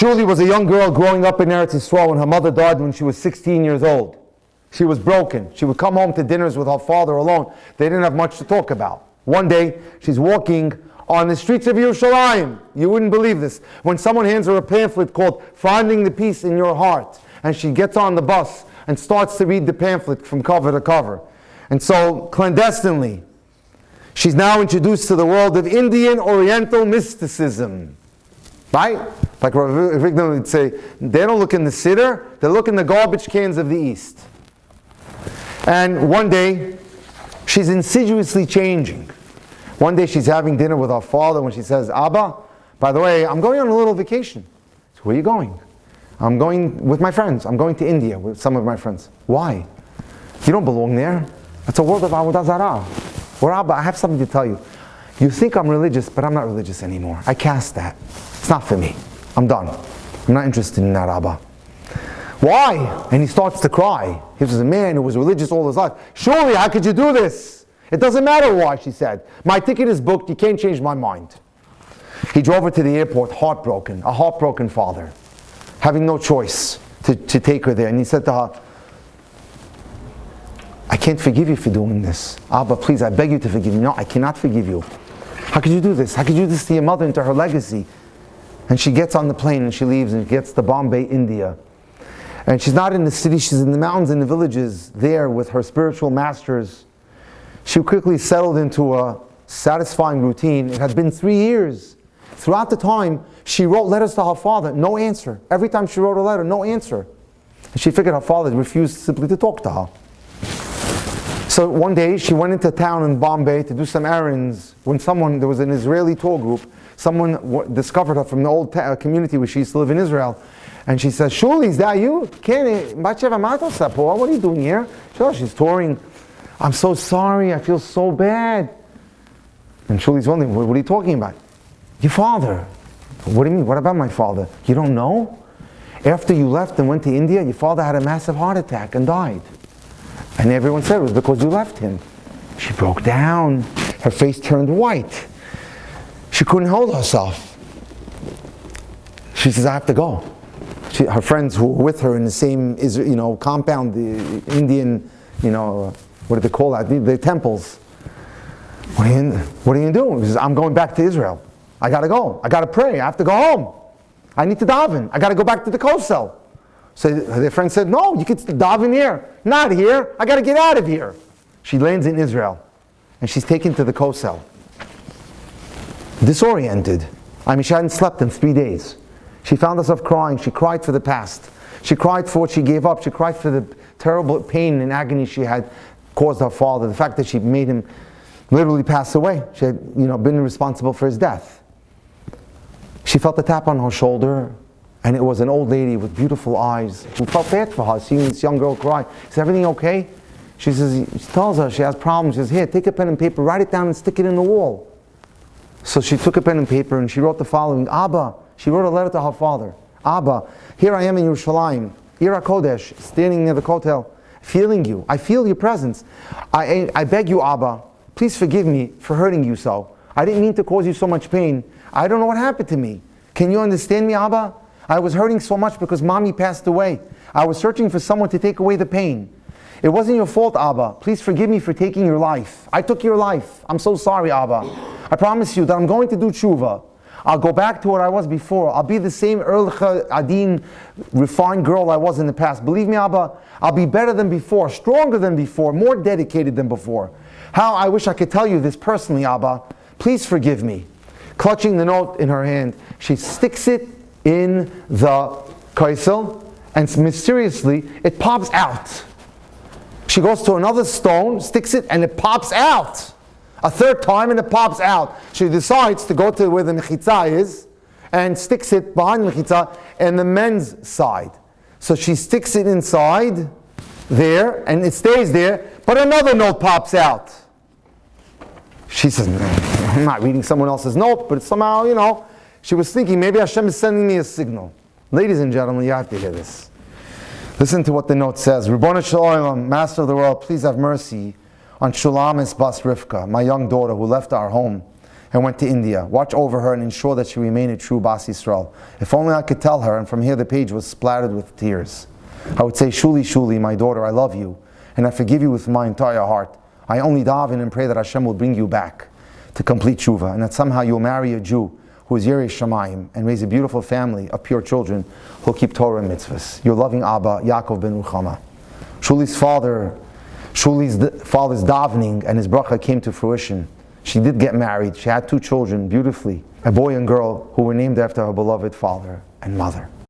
Shuli was a young girl growing up in Eretz Yisrael when her mother died when she was 16 years old. She was broken. She would come home to dinners with her father alone. They didn't have much to talk about. One day, she's walking on the streets of Yerushalayim. You wouldn't believe this. When someone hands her a pamphlet called Finding the Peace in Your Heart, and she gets on the bus and starts to read the pamphlet from cover to cover. And so, clandestinely, she's now introduced to the world of Indian Oriental mysticism. Right? Like Rabbi would say, they don't look in the siddur, they look in the garbage cans of the East. And one day, she's insidiously changing. One day she's having dinner with her father when she says, Abba, by the way, I'm going on a little vacation. So where are you going? I'm going with my friends. I'm going to India with some of my friends. Why? You don't belong there. It's a world of Avodah Zarah. Or Abba, I have something to tell you. You think I'm religious, but I'm not religious anymore. I cast that. It's not for me. I'm done. I'm not interested in that, Abba. Why? And he starts to cry. He was a man who was religious all his life. Surely, how could you do this? It doesn't matter why, she said. My ticket is booked. You can't change my mind. He drove her to the airport, heartbroken, a heartbroken father, having no choice to take her there. And he said to her, I can't forgive you for doing this. Abba, please, I beg you to forgive me. No, I cannot forgive you. How could you do this? How could you do this to your mother and to her legacy? And she gets on the plane and she leaves and gets to Bombay, India. And she's not in the city, she's in the mountains and the villages there with her spiritual masters. She quickly settled into a satisfying routine. It had been 3 years. Throughout the time, she wrote letters to her father, no answer. Every time she wrote a letter, no answer. And she figured her father refused simply to talk to her. So one day, she went into town in Bombay to do some errands when there was an Israeli tour group, someone discovered her from the old community where she used to live in Israel. And she says, Shuli, is that you? What are you doing here? She's touring. I'm so sorry, I feel so bad. And Shuli's wondering, what are you talking about? Your father. What do you mean? What about my father? You don't know? After you left and went to India, your father had a massive heart attack and died. And everyone said it was because you left him. She broke down. Her face turned white. She couldn't hold herself. She says, I have to go. Her friends who were with her in the same compound, the Indian, what do they call that? The temples. What are you going to do? He says, I'm going back to Israel. I got to go. I got to pray. I have to go home. I need to daven. I got to go back to the kosel. So their friend said, no, you can daven here. Not here. I got to get out of here. She lands in Israel. And she's taken to the kosel. Disoriented. She hadn't slept in 3 days. She found herself crying. She cried for the past. She cried for what she gave up. She cried for the terrible pain and agony she had caused her father. The fact that she made him literally pass away. She had, been responsible for his death. She felt a tap on her shoulder, and it was an old lady with beautiful eyes who felt bad for her, seeing this young girl cry. Is everything okay? She tells her she has problems. She says, here, take a pen and paper, write it down and stick it in the wall. So she took a pen and paper and she wrote the following, Abba. She wrote a letter to her father. Abba, here I am in Yerushalayim, Ira Kodesh, standing near the kotel, feeling you. I feel your presence. I beg you, Abba, please forgive me for hurting you so. I didn't mean to cause you so much pain. I don't know what happened to me. Can you understand me, Abba? I was hurting so much because Mommy passed away. I was searching for someone to take away the pain. It wasn't your fault, Abba. Please forgive me for taking your life. I took your life. I'm so sorry, Abba. I promise you that I'm going to do tshuva. I'll go back to what I was before. I'll be the same Erlicha Adin, refined girl I was in the past. Believe me, Abba, I'll be better than before, stronger than before, more dedicated than before. How I wish I could tell you this personally, Abba. Please forgive me. Clutching the note in her hand, she sticks it in the kaisel, and mysteriously, it pops out. She goes to another stone, sticks it, and it pops out. A third time, and it pops out. She decides to go to where the mechitza is, and sticks it behind the mechitza and the men's side. So she sticks it inside there, and it stays there, but another note pops out. She says, I'm not reading someone else's note, but somehow, she was thinking, maybe Hashem is sending me a signal. Ladies and gentlemen, you have to hear this. Listen to what the note says. Ribono shel olam, Master of the world, please have mercy on Shulamis Bas Rivka, my young daughter who left our home and went to India. Watch over her and ensure that she remain a true Bas Yisrael. If only I could tell her, and from here the page was splattered with tears. I would say, Shuli, Shuli, my daughter, I love you, and I forgive you with my entire heart. I only daven and pray that Hashem will bring you back to complete tshuva, and that somehow you'll marry a Jew who is Yerei Shamayim and raise a beautiful family of pure children who'll keep Torah and mitzvahs. Your loving Abba, Yaakov ben Ruchama. Shuli's father's davening and his bracha came to fruition. She did get married. She had 2 children beautifully, a boy and girl who were named after her beloved father and mother.